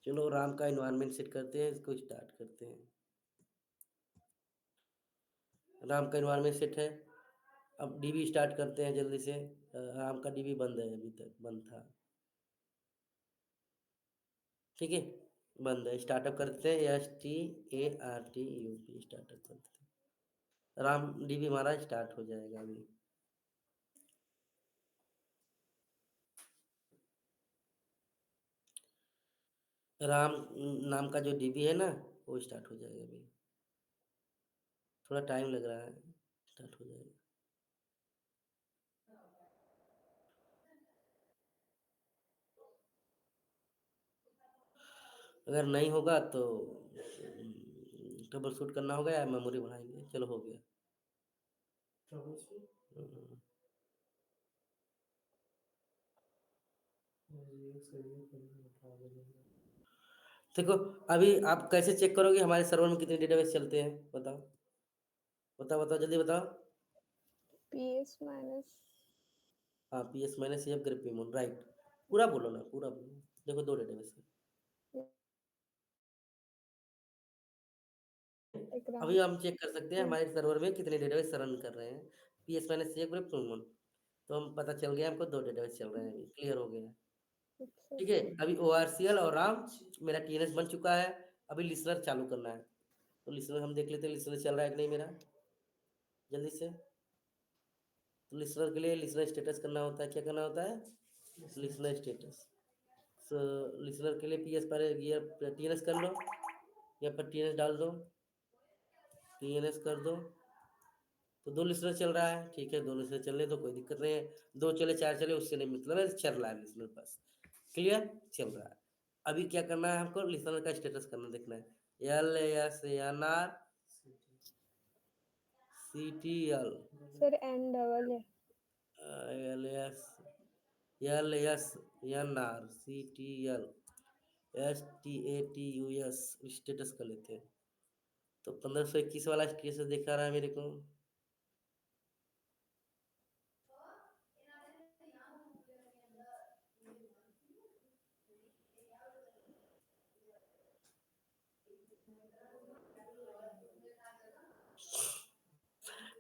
चलो राम का इन्वायरमेंट सेट करते हैं, इसको स्टार्ट करते हैं। राम का इन्वायरमेंट सेट है। अब डीबी स्टार्ट करते हैं जल्दी से। राम का डीबी बंद है, अभी तक बंद था। ठीक है? बंद है, स्टार्टअप करते हैं, STARTUP स्टार्टअप करते हैं। राम डीबी हमारा स्टार्ट हो जाएगा अभी। राम नाम का जो डीबी है ना, वो स्टार्ट हो जाएगा अभी। थोड़ा टाइम लग रहा है, स्टार्ट हो जाएगा। अगर नहीं होगा तो ट्रबल शूट करना होगा या मेमोरी बढ़ाएँगे। चलो हो गया। जी एक सही है, फिर उठा देंगे। देखो अभी आप कैसे चेक करोगे हमारे सर्वर में कितने डेटाबेस चलते हैं? बताओ बताओ बताओ, जल्दी बताओ। PS माइनस हाँ, PS माइनस एफ ग्रेप पीमोन, राइट। पूरा बोलो ना, पूरा बोलो। देखो 2 डेटाबेस है। एक अभी राउंड हम चेक कर सकते हैं हमारे सर्वर में कितने डेटाबेस रन कर रहे हैं। PS माइनस एफ ग्रेप पीमोन, तो हम पता चल गया हमको 2 डेटाबेस चल रहे हैं, अभी क्लियर हो गया। अच्छा ठीक है, अभी ORCL और राम मेरा TNS बन चुका है। अभी लिसनर चालू करना है, तो लिसनर हम देख लेते हैं लिसनर चल रहा है कि नहीं मेरा, जल्दी से। तो लिसनर के लिए लिसनर स्टेटस करना होता है, क्या करना होता है? Listener status. सो लिसनर के लिए PS पर ये TNS कर लो, यहाँ पर TNS डाल दो, TNS कर दो। तो 2 लिसनर चल रहा है, ठीक है, 2 लिसनर चलने दो, कोई दिक्कत नहीं है। 2 चले 4 चले उससे नहीं मतलब है, चल रहा है लिसनर बस। क्लियर, चल रहा है। अभी क्या करना है हमको? लिसनर का स्टेटस करना, देखना है। LSNR CTL sir N double है। LSNR CTL STATUS स्टेटस कर लेते हैं। तो 1521 वाला स्टेटस दिखा रहा है मेरे को।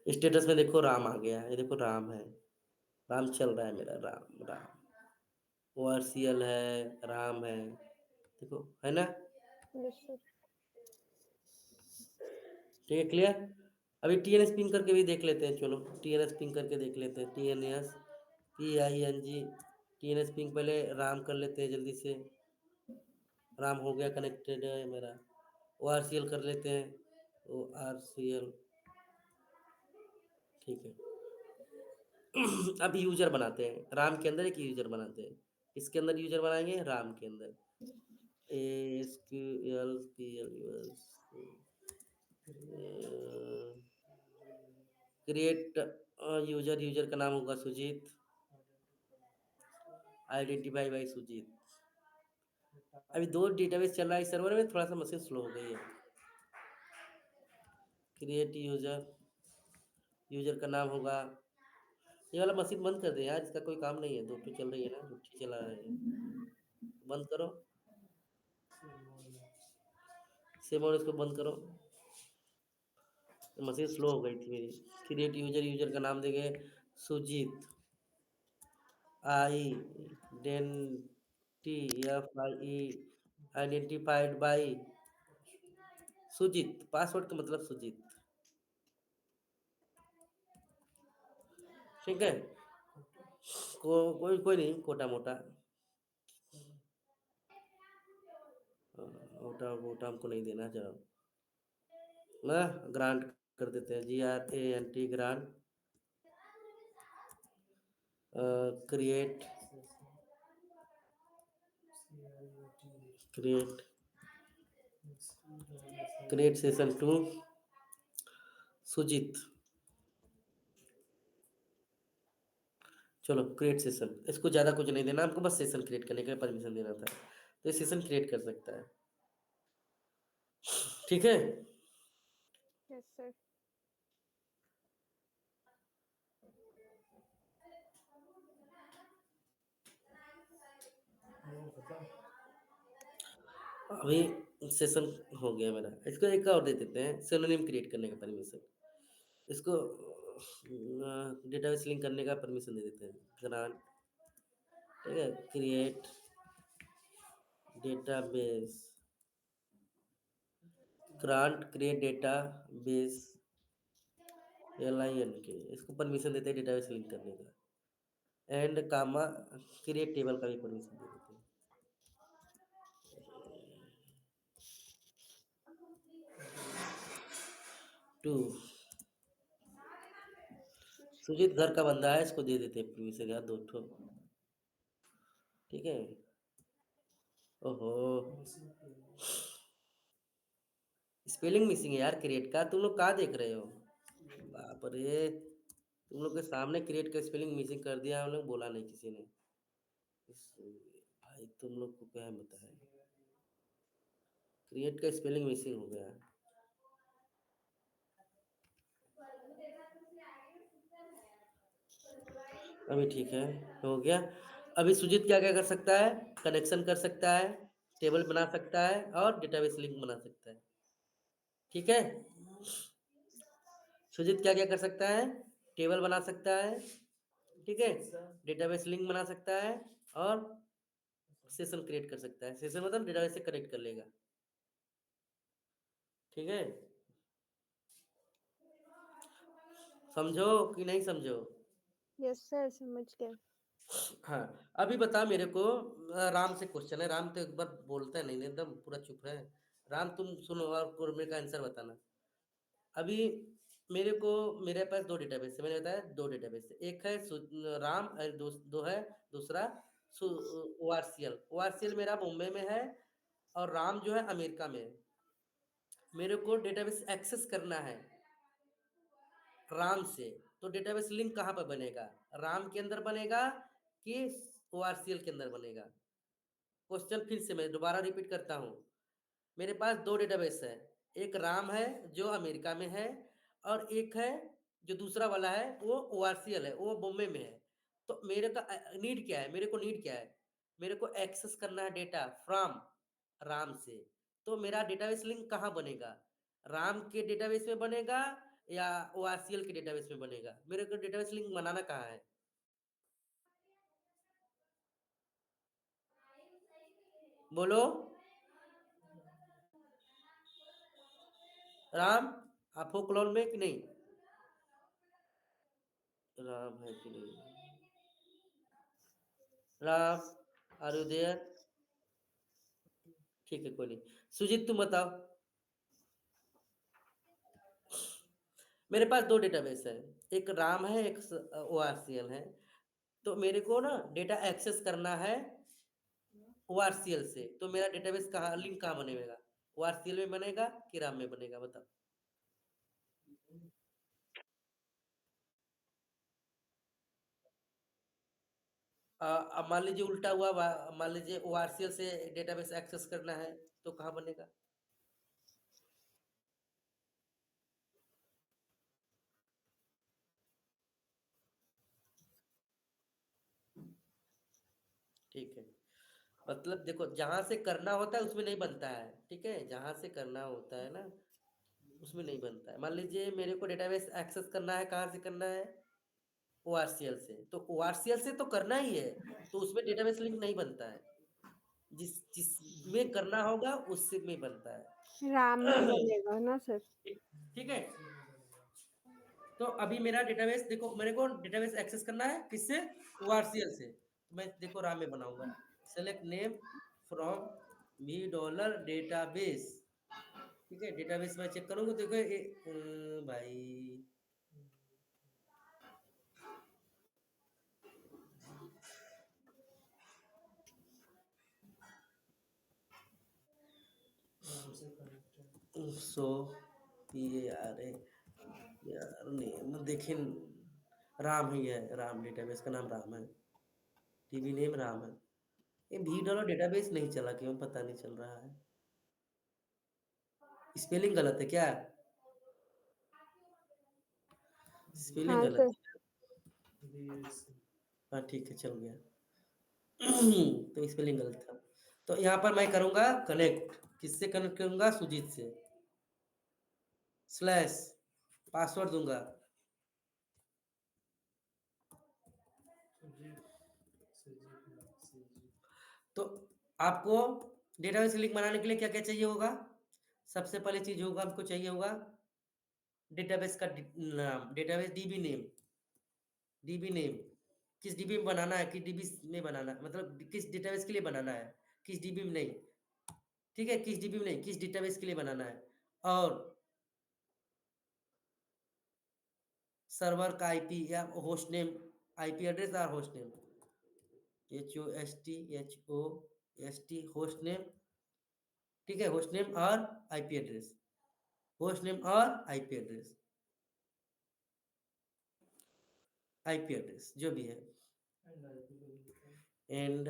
स्टेटस में देखो राम आ गया है, ये देखो राम है, राम चल रहा है मेरा, राम राम। ORCL है, राम है, देखो है ना। Yes sir. ठीक है, क्लियर। अभी TNS पिंग करके भी देख लेते हैं, चलो TNS पिंग करके देख लेते हैं। TNS PING TNS पिंग पहले राम कर लेते हैं जल्दी से। राम हो गया, कनेक्टेड है मेरा। ORCL कर लेते हैं, ORCL, ठीक है। अब यूजर बनाते हैं, राम के अंदर एक यूजर बनाते हैं। इसके अंदर यूजर बनाएंगे, राम के अंदर ASQL क्रिएट यूजर, यूजर का नाम होगा सुजीत, आइडेंटिफाई बाई सुजीत। अभी 2 डेटाबेस चल रहा है इस सर्वर में, थोड़ा सा मशीन स्लो हो गई है। क्रिएट यूजर, यूजर का नाम होगा, ये वाला मशीन बंद कर दे यार, इसका कोई काम नहीं है। 2 तो चल रही है ना, 2 चला रहा है, बंद करो। सेम और इसको बंद करो, मशीन स्लो हो गई थी मेरी। क्रिएट यूजर, यूजर का नाम देंगे Sujeet, identified by Sujeet, password का मतलब सुजीत, ठीक है। कोई नहीं, कोटा मोटा, मोटा मोटा हमको नहीं देना, चलो ना, ग्रांट कर देते हैं, GRANT grant. Create create create session 2 Sujeet. चलो क्रिएट सेशन, इसको ज़्यादा कुछ नहीं देना हमको, बस सेशन क्रिएट करने का परमिशन देना था, तो ये सेशन क्रिएट कर सकता है, ठीक है। Yes sir. अभी सेशन हो गया मेरा, इसको एक और दे देते हैं, सिनोनिम क्रिएट करने का परमिशन। इसको डेटाबेस लिंक करने का परमिशन दे देते हैं, ग्रांट, ठीक है। Create database, grant create database LINK, इसको परमिशन देते हैं डेटाबेस लिंक करने का। एंड कामा क्रिएट टेबल का भी परमिशन दे देते हैं। 2 सुजीत घर का बंदा है, इसको दे देते हैं परमिशन यार, 2 ठो, ठीक है। ओहो, स्पेलिंग मिसिंग है यार क्रिएट का, तुम लोग कहाँ देख रहे हो? बाप रे, तुम लोग के सामने क्रिएट का स्पेलिंग मिसिंग कर दिया हम लोग, बोला नहीं किसी ने। भाई तुम लोग को क्या बताए, क्रिएट का स्पेलिंग मिसिंग हो गया। अभी ठीक है, हो गया। अभी सुजीत क्या क्या कर सकता है, कनेक्शन कर सकता है, टेबल बना सकता है और डेटाबेस लिंक बना सकता है। ठीक है, सुजीत क्या क्या कर सकता है, टेबल बना सकता है, ठीक है, डेटाबेस लिंक बना सकता है और सेशन क्रिएट कर सकता है। सेशन मतलब डेटाबेस से कनेक्ट कर लेगा। ठीक है, समझो कि नहीं समझो? यस सर, समझ गए। हाँ, अभी बता मेरे को, राम से क्वेश्चन है। राम तो एक बार बोलता है नहीं, एकदम पूरा चुप है। राम तुम सुनो और मेरे का आंसर बताना। अभी मेरे को, मेरे पास दो डेटाबेस है, मैंने बताया दो डेटाबेस है। एक है राम और दो है दूसरा ओआरसीएल। ओआरसीएल मेरा मुंबई में है और राम जो है अमेरिका में है। मेरे को डेटाबेस एक्सेस करना है राम से, तो डेटाबेस लिंक कहाँ पर बनेगा, राम के अंदर बनेगा कि ओआरसीएल के अंदर बनेगा? क्वेश्चन फिर से मैं दोबारा रिपीट करता हूँ। मेरे पास दो डेटाबेस है, एक राम है जो अमेरिका में है और एक है जो दूसरा वाला है वो ओआरसीएल है, वो बॉम्बे में है। तो मेरे का नीड क्या है, मेरे को नीड क्या है, मेरे को एक्सेस करना है डेटा फ्रॉम राम से। तो मेरा डेटाबेस लिंक कहाँ बनेगा, राम के डेटाबेस में बनेगा या ओआरसीएल के डेटाबेस में बनेगा? मेरे को डेटाबेस लिंक बनाना कहाँ है? बोलो राम, आप हो क्लोन में कि नहीं? राम है कि नहीं? Ram, are you there? ठीक है, कोई नहीं। सुजीत तुम बताओ। मेरे पास दो डेटाबेस है, एक राम है एक ओआरसीएल है। तो मेरे को ना डेटा एक्सेस करना है ओआरसीएल से, तो मेरा डेटाबेस कहाँ, लिंक कहाँ बनेगा, ओआरसीएल में बनेगा कि राम में बनेगा, बताओ। अब मान लीजिए उल्टा हुआ, मान लीजिए ओआरसीएल से डेटाबेस एक्सेस करना है तो कहाँ बनेगा? ठीक है, मतलब देखो जहां से करना होता है उसमें नहीं बनता है। ठीक है, जहां से करना होता है ना उसमें नहीं बनता है। मान लीजिए मेरे को डेटाबेस एक्सेस करना है, कहाँ से करना है, ओआरसीएल से। तो ओआरसीएल से तो करना ही है, तो उसमें डेटाबेस लिंक नहीं बनता है। जिस जिसमें करना होगा उससे में बनता राम में है। बनेगा ना सर? ठीक है, तो अभी मेरा डेटाबेस देखो, मेरे को डेटाबेस एक्सेस करना है किससे, ओआरसीएल से। तो मैं देखो राम में बनाऊंगा, select name from me dollar database. ठीक है, डेटाबेस में चेक करूंगा, देखो भाई नाम से कनेक्ट है। सो ये यार यार नेम देखें, राम ही है, राम डेटाबेस का नाम राम है, टीवी नेम राम है। ये भी डॉलर डेटाबेस नहीं चला, क्यों पता नहीं चल रहा है, स्पेलिंग गलत है क्या, स्पेलिंग हाँ गलत सर। है। BS हाँ ठीक है, चल गया। तो स्पेलिंग गलत था। तो यहाँ पर मैं करूंगा कनेक्ट, किससे कनेक्ट करूंगा, सुजीत से, स्लैश पासवर्ड दूंगा। सुजीत सुजीत। तो आपको डेटाबेस लिंक बनाने के लिए क्या क्या चाहिए होगा, सबसे पहले चीज होगा, आपको चाहिए होगा डेटाबेस का नाम, database dB name. DB name किस डीबी में बनाना है, किस डीबी में बनाना, मतलब किस डेटाबेस के लिए बनाना है, किस डीबी में नहीं। ठीक है, किस डीबी में नहीं, किस डेटाबेस के लिए बनाना है। और सर्वर का आईपी या होस्ट नेम, आईपी एड्रेस और host name, HOST host name. ठीक है, होस्ट नेम और आईपी एड्रेस, होस्ट नेम और आईपी एड्रेस, आईपी एड्रेस जो भी है। एंड IP को लिखा है। एंड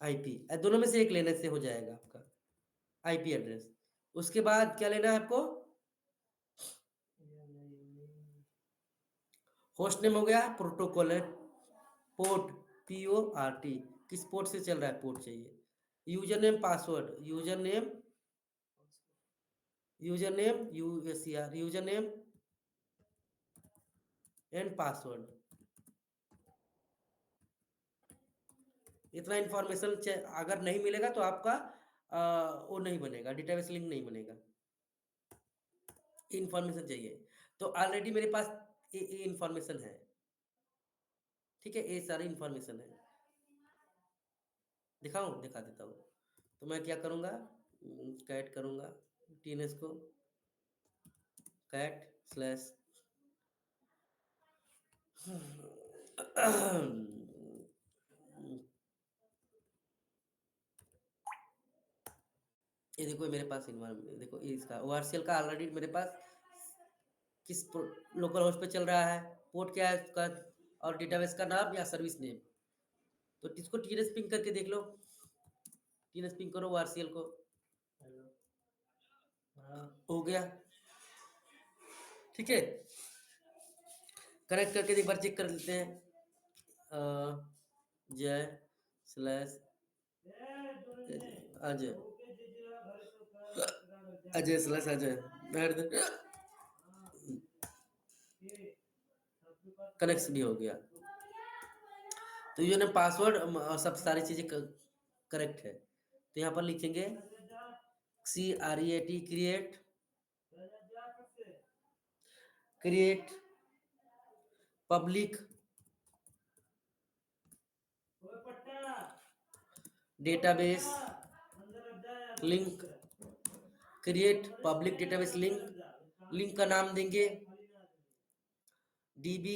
आईपी, दोनों में से एक लेने से हो जाएगा आपका आईपी एड्रेस। उसके बाद क्या लेना है आपको? होस्ट नेम हो गया, प्रोटोकॉल है, पोर्ट PORT, किस पोर्ट से चल रहा है पोर्ट चाहिए। User name password, user name USER, user name and password. इतना इंफॉर्मेशन अगर नहीं मिलेगा तो आपका वो नहीं बनेगा, डेटाबेस लिंक नहीं बनेगा। इंफॉर्मेशन चाहिए, तो ऑलरेडी मेरे पास ये इंफॉर्मेशन है, ठीक है, ये सारी इंफॉर्मेशन है। दिखाऊं? दिखा देता हूँ। तो मैं क्या करूँगा, कैट करूँगा TNS को, कैट स्लैश ये देखो मेरे पास इन्वायरमेंट, देखो ये इसका ORCL का ऑलरेडी मेरे पास किस लोकल होस्ट पे चल रहा है, पोर्ट क्या है उसका, और डेटाबेस का नाम या सर्विस नेम। तो इसको TNS पिंग करके देख लो, TNS पिंग करो ORCL को, हो गया, ठीक है। कनेक्ट करके एक बार चेक कर लेते हैं, जय slash Ajay, Ajay slash Ajay, connect भी हो गया। तो ये ना पासवर्ड सब सारी चीजें करेक्ट है। तो यहाँ पर लिखेंगे CREAT, create public database link, create public database link, link का नाम देंगे DB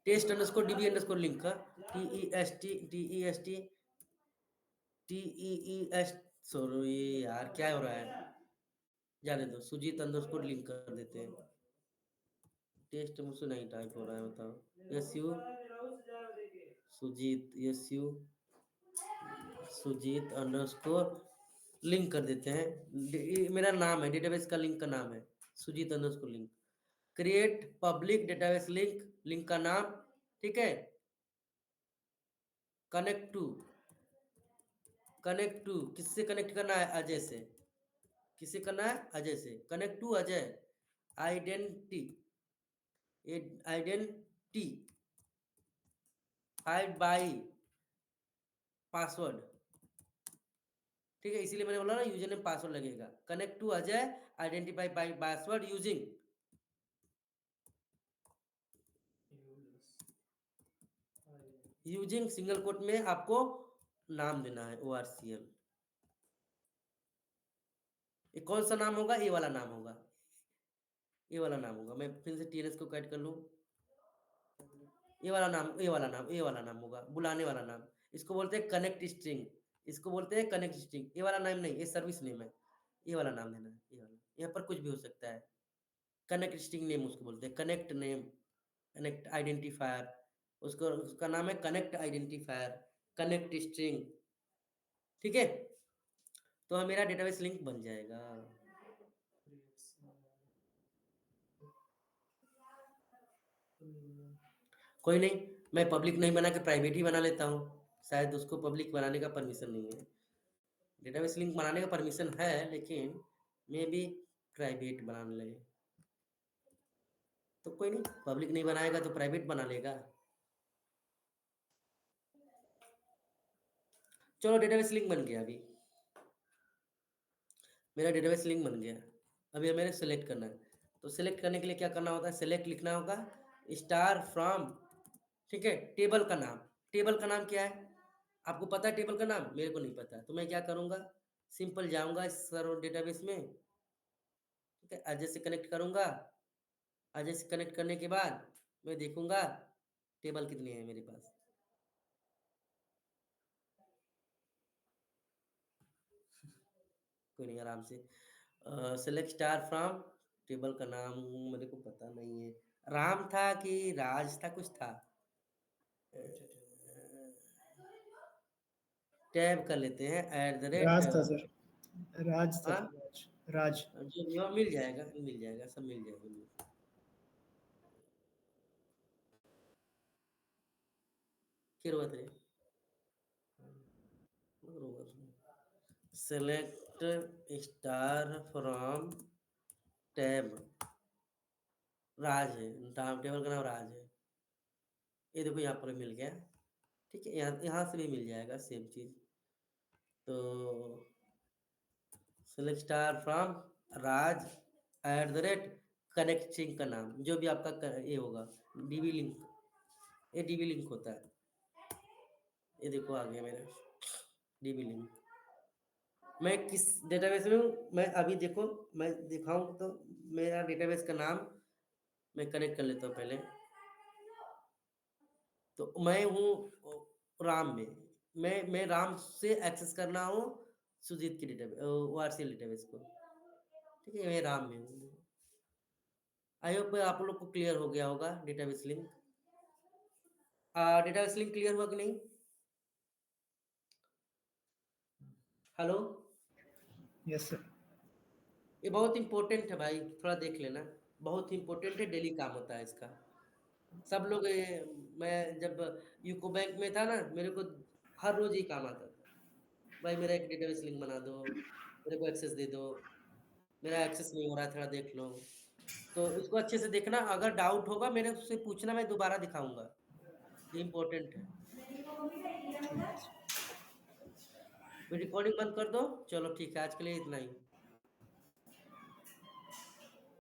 test underscore DB underscore link का TEST, सॉरी यार क्या हो रहा है, जाने दो, सुजीत अंडरस्कोर लिंक कर देते हैं। टेस्ट मुझसे नहीं टाइप हो रहा है, बताओ। SU Sujeet, SU Sujeet underscore link कर देते हैं। मेरा नाम है, डेटाबेस का लिंक का नाम है Sujeet underscore link. Create public database link, link का नाम, ठीक है। कनेक्ट टू किससे कनेक्ट करना है? अजय से। किससे करना है? अजय से। Connect to Ajay identified by password, ठीक है, इसीलिए मैंने बोला ना यूजर नेम पासवर्ड लगेगा। Connect to Ajay identify by password using single quote में आपको नाम देना है ORCL। ये कौन सा नाम होगा? ये वाला नाम होगा, ये वाला नाम होगा। मैं फिर से TNS को कैट कर लूं, ये वाला नाम, ये वाला नाम, ये वाला नाम होगा, बुलाने वाला नाम। इसको बोलते हैं कनेक्ट स्ट्रिंग, इसको बोलते हैं कनेक्ट स्ट्रिंग। ये वाला नाम नहीं, ये सर्विस नेम है, ये वाला नाम देना है, ये वाला। यहाँ पर कुछ भी हो सकता है। कनेक्ट स्ट्रिंग नेम उसको बोलते हैं, कनेक्ट नेम, कनेक्ट आइडेंटिफायर, उसको उसका नाम है कनेक्ट आइडेंटिफायर, कनेक्ट स्ट्रिंग, ठीक है। तो मेरा डेटाबेस लिंक बन जाएगा। कोई नहीं, मैं पब्लिक नहीं बना के प्राइवेट ही बना लेता हूँ, शायद उसको पब्लिक बनाने का परमिशन नहीं है। डेटाबेस लिंक बनाने का परमिशन है, लेकिन मे बी प्राइवेट बना ले। तो कोई नहीं, पब्लिक नहीं बनाएगा तो प्राइवेट बना लेगा। चलो डेटाबेस लिंक बन गया, अभी मेरा डेटाबेस लिंक बन गया। अभी मेरे सेलेक्ट करना है, तो सेलेक्ट करने के लिए क्या करना होता है? सेलेक्ट लिखना होगा स्टार फ्रॉम, ठीक है, टेबल का नाम। टेबल का नाम क्या है? आपको पता है टेबल का नाम? मेरे को नहीं पता। तो मैं क्या करूंगा, सिंपल जाऊंगा इस सर्वर डेटाबेस में, ठीक है, अजय से कनेक्ट करूंगा। अजय से कनेक्ट करने के बाद मैं देखूंगा टेबल कितने हैं मेरे पास। कोई नहीं, आराम से सेलेक्ट स्टार फ्रॉम, टेबल का नाम मेरे को पता नहीं है, राम था कि राज था, कुछ था। टैब कर लेते हैं राज था सर, राज था हाँ सर, राज, राज। जो भी हो मिल जाएगा, मिल जाएगा, सब मिल जाएगा। किरवत रे सेलेक्ट स्टार फ्रॉम टैब, राज है, नाम टेबल का नाम राज है। ये देखो यहाँ पर मिल गया, ठीक है, यहाँ से भी मिल जाएगा सेम चीज। तो select star from Raj @ connecting का नाम, जो भी आपका ये होगा, डीबी लिंक, ये डीबी लिंक होता है। ये देखो आ गया मेरा डीबी लिंक। मैं किस डेटाबेस में हूँ, मैं अभी देखो मैं दिखाऊं तो मेरा डेटाबेस का नाम मैं कनेक्ट कर लेता हूँ पहले। तो मैं हूँ राम में, मैं राम से एक्सेस करना हूँ सुजीत की डेटाबेस, वारसी डेटाबेस को, ठीक है, मैं राम में हूँ। आई होप आप लोग को क्लियर हो गया होगा database link. Database link clear हुआ कि नहीं? Hello, yes sir. ये बहुत इंपॉर्टेंट है भाई, थोड़ा देख लेना, बहुत इंपॉर्टेंट है, डेली काम होता है इसका। सब लोग मैं जब यूको बैंक में था ना, मेरे को हर रोज ही काम आता था, भाई मेरा एक डेटाबेस लिंक बना दो, मेरे को एक्सेस दे दो, मेरा एक्सेस नहीं हो रहा है, थोड़ा देख लो। तो इसको अच्छे से देखना, अगर डाउट होगा मेरे से पूछना, मैं दोबारा दिखाऊंगा, ये इंपॉर्टेंट है। रिकॉर्डिंग बंद कर दो, चलो ठीक है, आज के लिए इतना ही।